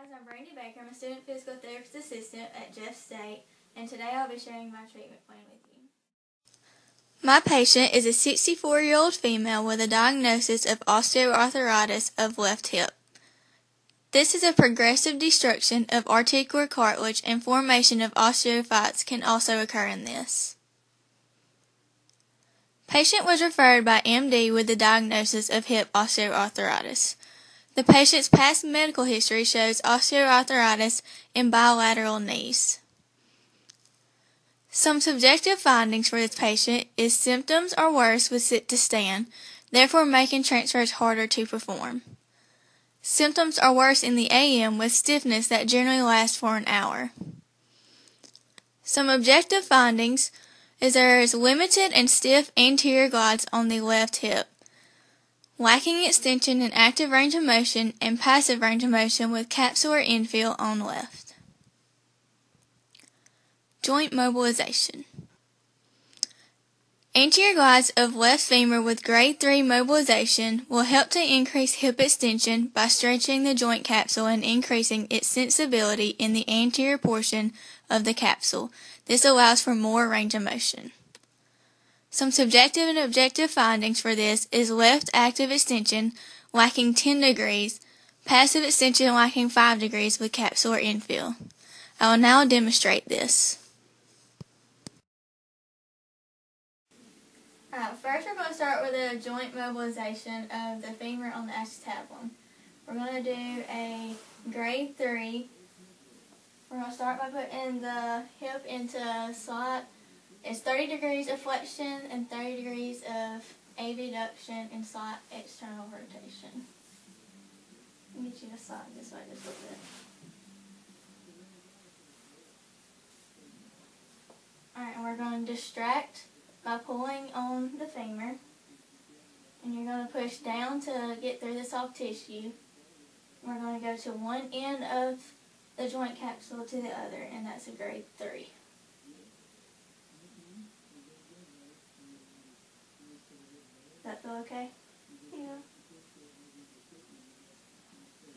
guys, I'm Brandi Baker. I'm a student physical therapist assistant at Jeff State, and today I'll be sharing my treatment plan with you. My patient is a 64-year-old female with a diagnosis of osteoarthritis of left hip. This is a progressive destruction of articular cartilage, and formation of osteophytes can also occur in this. Patient was referred by MD with the diagnosis of hip osteoarthritis. The patient's past medical history shows osteoarthritis in bilateral knees. Some subjective findings for this patient is symptoms are worse with sit to stand, therefore making transfers harder to perform. Symptoms are worse in the AM with stiffness that generally lasts for an hour. Some objective findings is there is limited and stiff anterior glides on the left hip, lacking extension and active range of motion and passive range of motion with capsular infill on left. Joint mobilization. Anterior glides of left femur with grade 3 mobilization will help to increase hip extension by stretching the joint capsule and increasing its sensibility in the anterior portion of the capsule. This allows for more range of motion. Some subjective and objective findings for this is left active extension lacking 10 degrees, passive extension lacking 5 degrees with capsular infill. I will now demonstrate this. First we're going to start with a joint mobilization of the femur on the acetabulum. We're going to do a grade 3. We're going to start by putting the hip into a slot. It's 30 degrees of flexion and 30 degrees of abduction and slot external rotation. Let me get you to slide this way just a little bit. Alright, and we're going to distract by pulling on the femur. And you're going to push down to get through the soft tissue. We're going to go to one end of the joint capsule to the other, and that's a grade 3. Does that feel okay? Yeah.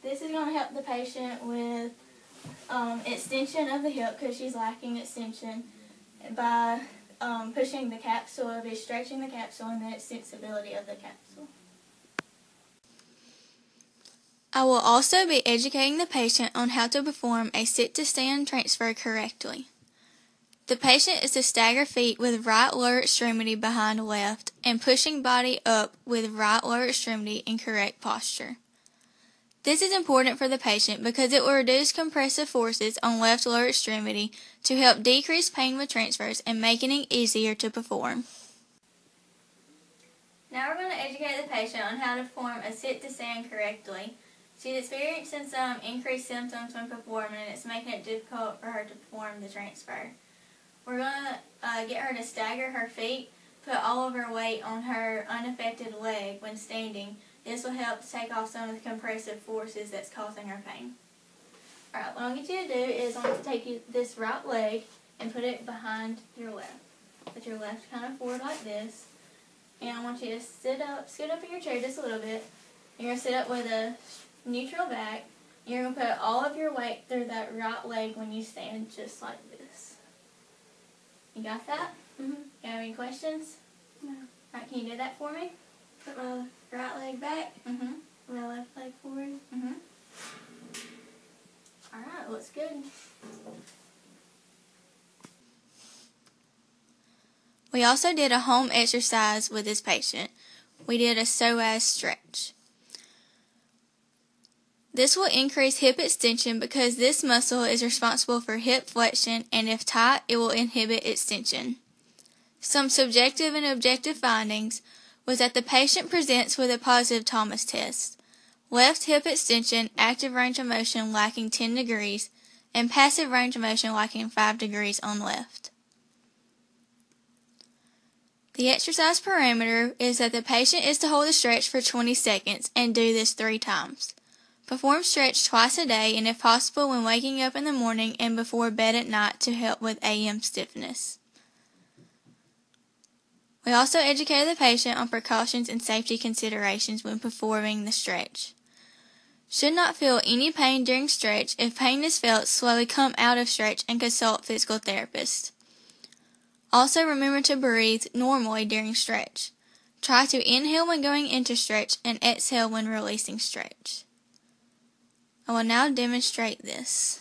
This is going to help the patient with extension of the hip because she's lacking extension by pushing the capsule. It'll be stretching the capsule and the extensibility of the capsule. I will also be educating the patient on how to perform a sit-to-stand transfer correctly. The patient is to stagger feet with right lower extremity behind left and pushing body up with right lower extremity in correct posture. This is important for the patient because it will reduce compressive forces on left lower extremity to help decrease pain with transfers and making it easier to perform. Now we're going to educate the patient on how to perform a sit-to-stand correctly. She's experiencing some increased symptoms when performing, and it's making it difficult for her to perform the transfer. We're going to get her to stagger her feet, put all of her weight on her unaffected leg when standing. This will help to take off some of the compressive forces that's causing her pain. Alright, what I want you to do is I want to take this right leg and put it behind your left. Put your left kind of forward like this. And I want you to scoot up in your chair just a little bit. You're going to sit up with a neutral back. You're going to put all of your weight through that right leg when you stand just like this. You got that? Mm-hmm. You have any questions? No. Alright, can you do that for me? Put my right leg back. Mm-hmm. My left leg forward. Mm-hmm. Alright, looks good. We also did a home exercise with this patient. We did a psoas stretch. This will increase hip extension because this muscle is responsible for hip flexion, and if tight, it will inhibit extension. Some subjective and objective findings was that the patient presents with a positive Thomas test, left hip extension, active range of motion lacking 10 degrees, and passive range of motion lacking 5 degrees on left. The exercise parameter is that the patient is to hold the stretch for 20 seconds and do this 3 times. Perform stretch twice a day, and if possible when waking up in the morning and before bed at night to help with AM stiffness. We also educated the patient on precautions and safety considerations when performing the stretch. Should not feel any pain during stretch. If pain is felt, slowly come out of stretch and consult physical therapist. Also remember to breathe normally during stretch. Try to inhale when going into stretch and exhale when releasing stretch. I will now demonstrate this.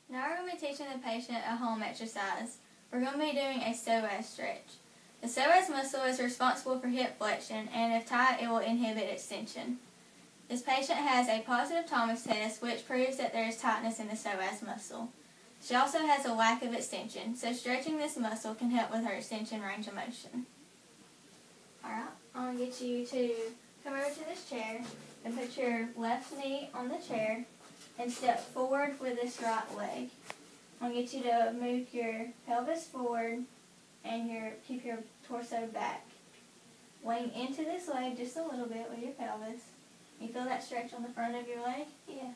Now we're going to be teaching the patient a home exercise. We're going to be doing a psoas stretch. The psoas muscle is responsible for hip flexion, and if tight, it will inhibit extension. This patient has a positive Thomas test, which proves that there is tightness in the psoas muscle. She also has a lack of extension, so stretching this muscle can help with her extension range of motion. Alright, I'm going to get you to come over to this chair and put your left knee on the chair and step forward with this right leg. I'm going to get you to move your pelvis forward and keep your torso back. Lean into this leg just a little bit with your pelvis. You feel that stretch on the front of your leg? Yeah.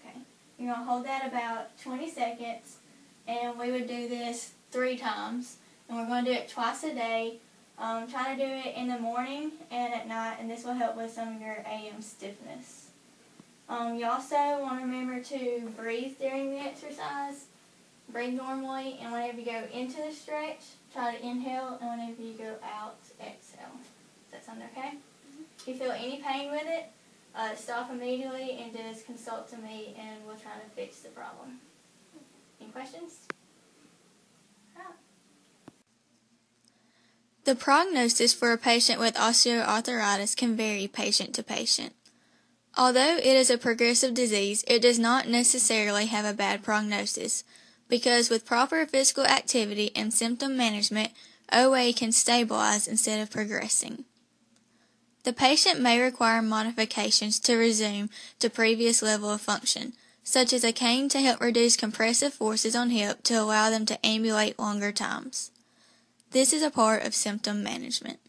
Okay. You're going to hold that about 20 seconds, and we would do this 3 times. And we're going to do it twice a day. Try to do it in the morning and at night, and this will help with some of your AM stiffness. You also want to remember to breathe during the exercise. Breathe normally, and whenever you go into the stretch, try to inhale, and whenever you go out, exhale. Does that sound okay? Mm-hmm. If you feel any pain with it, stop immediately and just consult to me, and we'll try to fix the problem. Any questions? The prognosis for a patient with osteoarthritis can vary patient to patient. Although it is a progressive disease, it does not necessarily have a bad prognosis, because with proper physical activity and symptom management, OA can stabilize instead of progressing. The patient may require modifications to resume to previous level of function, such as a cane to help reduce compressive forces on hip to allow them to ambulate longer times. This is a part of symptom management.